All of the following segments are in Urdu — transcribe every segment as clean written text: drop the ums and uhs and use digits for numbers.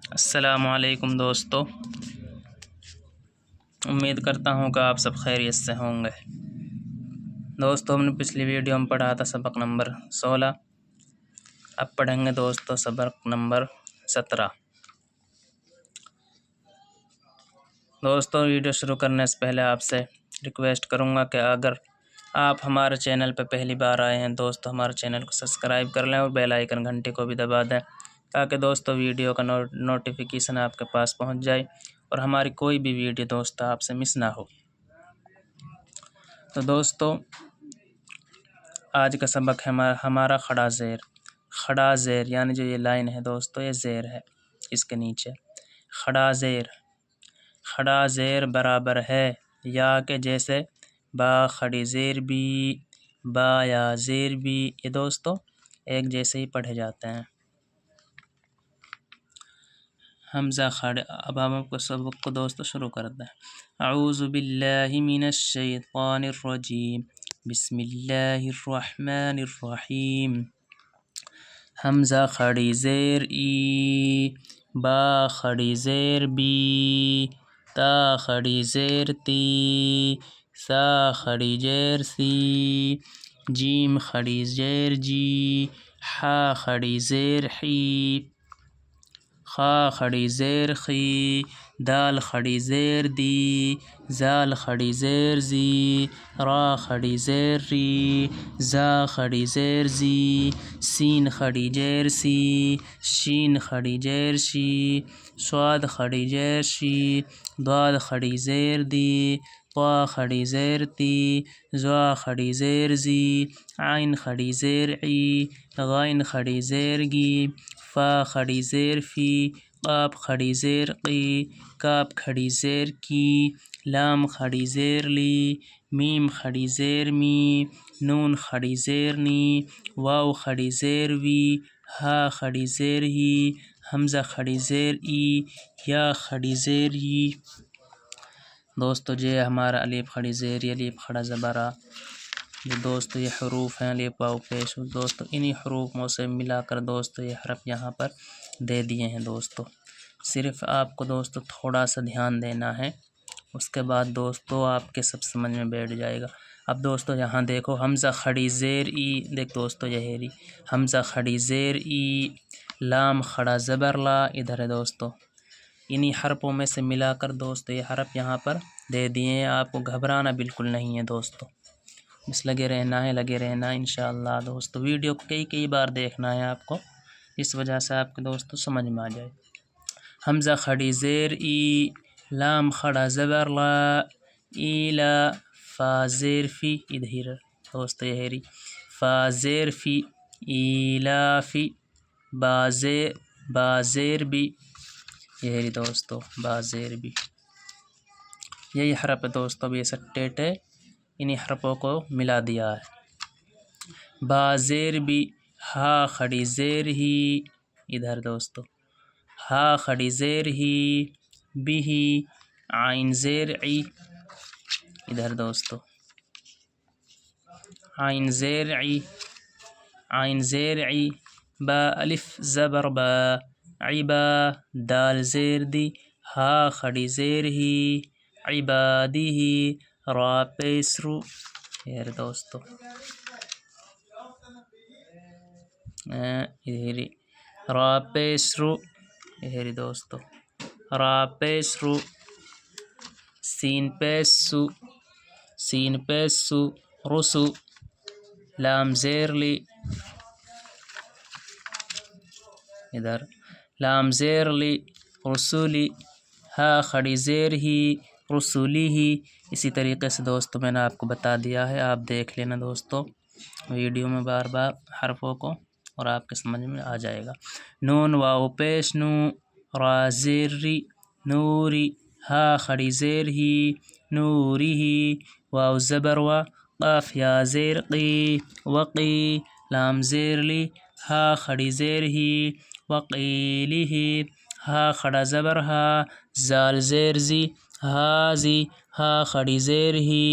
السلام علیکم دوستو، امید کرتا ہوں کہ آپ سب خیریت سے ہوں گے۔ دوستو، ہم نے پچھلی ویڈیو میں پڑھا تھا سبق نمبر 16۔ اب پڑھیں گے دوستو سبق نمبر 17۔ دوستو، ویڈیو شروع کرنے سے پہلے آپ سے ریکویسٹ کروں گا کہ اگر آپ ہمارے چینل پہ پہلی بار آئے ہیں دوستو، ہمارے چینل کو سبسکرائب کر لیں اور بیل آئیکن گھنٹی کو بھی دبا دیں تاکہ دوستو ویڈیو کا نوٹیفیکیشن آپ کے پاس پہنچ جائے اور ہماری کوئی بھی ویڈیو دوستو آپ سے مس نہ ہو۔ تو دوستو، آج کا سبق ہے ہمارا کھڑا زیر۔ کھڑا زیر یعنی جو یہ لائن ہے دوستو، یہ زیر ہے اس کے نیچے۔ کھڑا زیر، کھڑا زیر برابر ہے یا کہ جیسے با کھڑی زیر بی، با یا زیر بی، یہ دوستو ایک جیسے ہی پڑھے جاتے ہیں۔ حمزہ کھڑے۔ اب ہم آپ کو سبق کو دوستو شروع کرتے ہیں۔ اعوذ باللہ من الشیطان الرجیم، بسم اللہ الرحمن الرحیم۔ حمزہ کھڑی زیر ای، با کھڑی زیر بی، تا کھڑی زیر تی، سا کھڑی زیر سی، جیم کھڑی زیر جی، حا کھڑی زیر حی، خا کھڑی زیر خی، دال کھڑی زیر دی، زال کھڑی زیر زی، را کھڑی زیر ری، زا کھڑی زیر زی، سین کھڑی زیر سی، شین کھڑی زیر شی، صاد کھڑی زیر شی، ضاد کھڑی زیر دی، طا کھڑی زیر تی، زا کھڑی زیر زی، عین کھڑی زیر عی، غین کھڑی زیر گی، فا کھڑی زیر فی، قاف کھڑی زیر قی، کاف کھڑی زیر کی، لام کھڑی زیر لی، میم کھڑی زیر می، نون کھڑی زیر نی، واو کھڑی زیر وی، ہا کھڑی زیر ہی، حمزہ کھڑی زیر ای، یا کھڑی زیر ی۔ دوستو، یہ ہمارا الف کھڑی زیر ی، الف کھڑا زبر آ، جو دوستو یہ حروف ہیں الف واو پیش دوستو، انہی حروفوں سے ملا کر دوستو یہ حرف یہاں پر دے دیے ہیں دوستو۔ صرف آپ کو دوستو تھوڑا سا دھیان دینا ہے، اس کے بعد دوستو آپ کے سب سمجھ میں بیٹھ جائے گا۔ اب دوستو یہاں دیکھو، حمزہ کھڑی زیر ای، دیکھ دوستو یہ ہے ری، حمزہ کھڑی زیر ای، لام کھڑا زبر لا، ادھر ہے دوستو۔ انہی حرفوں میں سے ملا کر دوستو یہ حرف یہاں پر دے دیے ہیں۔ آپ کو گھبرانا بالکل نہیں ہے دوستو، بس لگے رہنا ہے انشاءاللہ دوستو۔ ویڈیو کو کئی بار دیکھنا ہے آپ کو، اس وجہ سے آپ کے دوستو سمجھ میں آ جائے۔ حمزہ کھڑی زیر ای، لام کھڑا زبر لا، ایلا، فا زیر فی، ادھر دوستو یہ ری، فا زیر فی، ایلافی، با زیر بی، یہ ری دوستو، با زیر بی۔ یہی حرف ہے دوستو، اب یہ سٹیٹ ہے، انہی حرفوں کو ملا دیا ہے۔ با زیر بی، ہا کھڑی زیر ہی، ادھر دوستو، ہا کھڑی زیر ہی، بھی، عین زیر عی، ادھر دوستو، عین زیر عی، عین زیر عی، با الف زبر با، عبا، دال زیر دی، ہا کھڑی زیر ہی، عبادی ہی، را پیش رو، یہ دوستو ادھر را پیش رو، یہ دوستو، را پیش رو، سین پیش سو، سین پیش سو، رسو، لام زیر لی، ادھر لام زیر لی، رسولی، ہا کھڑی زیر ہی، رسولی ہی۔ اسی طریقے سے دوستو میں نے آپ کو بتا دیا ہے، آپ دیکھ لینا دوستو ویڈیو میں بار بار حرفوں کو، اور آپ کے سمجھ میں آ جائے گا۔ نون واو پیش نو، را زیر ری، نوری، ہا کھڑی زیر ہی، نوری ہی، واو زبر وا، قاف یا زیر قی، وقی، لام زیر لی، ہا کھڑی زیر ہی، وقیلی ہی، ہا کھڑا زبر ہا، زال زیر زی، ہازی، ہا کھڑی زیر ہی،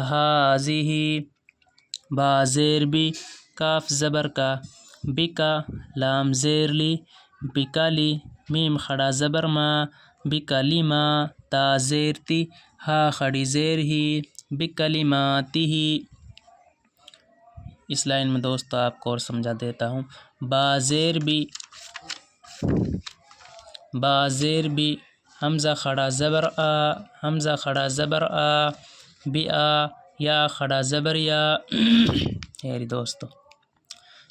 ہازی ہی، با زیر بی، کاف زبر کا، بکا، لام زیر لی، بکلی، میم خڑا زبر ما، بکلمہ، تا زیر تی، ہا خڑی زیر ہی، بکلماتہ۔ اس لائن میں دوستو آپ کو اور سمجھا دیتا ہوں۔ با زیر بھی، با زیر بھی، حمزہ کھڑا زبر آ، حمزہ کھڑا زبر آ، بیا، یا کھڑا زبر یا۔ یاری دوستو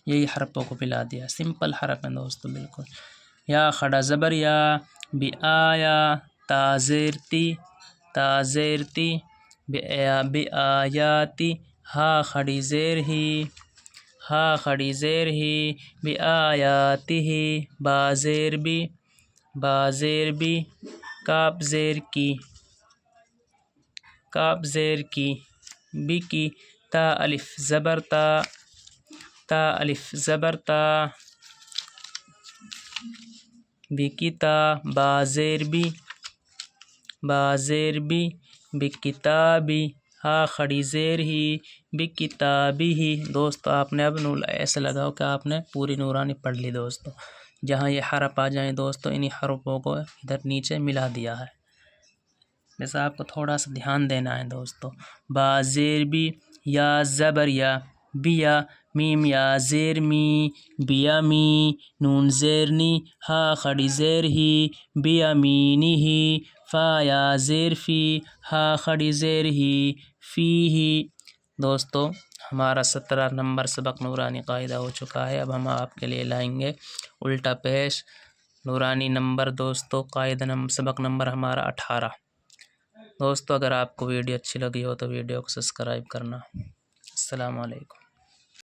یہی حرفوں کو ملا دیا، سمپل حرف ہیں دوستو بالکل۔ یا کھڑا زبر یا، بآیا، تا زیر تی، تا زیر تی، بآیاتی، ہا کھڑی زیر ہی، ہا کھڑی زیر ہی، بآیاتہ، با زیر بھی، با زیر بھی، کاف زیر کی، کاف زیر کی، بی کی، تا الف زبر تا، تا الف زبر تا، بکتا، با زیر بھی، با زیر بھی، بکتابی، ہا کھڑی زیر ہی، بکتابی ہی۔ دوستو آپ نے اب ایسے لگاؤ کہ آپ نے پوری نورانی پڑھ لی دوستو۔ جہاں یہ حرف آ جائیں دوستو انہی حرفوں کو ادھر نیچے ملا دیا ہے۔ جیسا آپ کو تھوڑا سا دھیان دینا ہے دوستو۔ با زیر بھی، یا زبر یا، بیا، میم یا زیر می، بیا می، نون زیر نی، ہا کھڑی زیر ہی، بیامینہ، فا یا زیر فی، ہا کھڑی زیر ہی، فی ہی۔ دوستو ہمارا 17 نمبر سبق نورانی قاعدہ ہو چکا ہے۔ اب ہم آپ کے لیے لائیں گے الٹا پیش نورانی نمبر دوستو، قاعدہ سبق نمبر ہمارا 18۔ دوستو اگر آپ کو ویڈیو اچھی لگی ہو تو ویڈیو کو سبسکرائب کرنا۔ السلام علیکم۔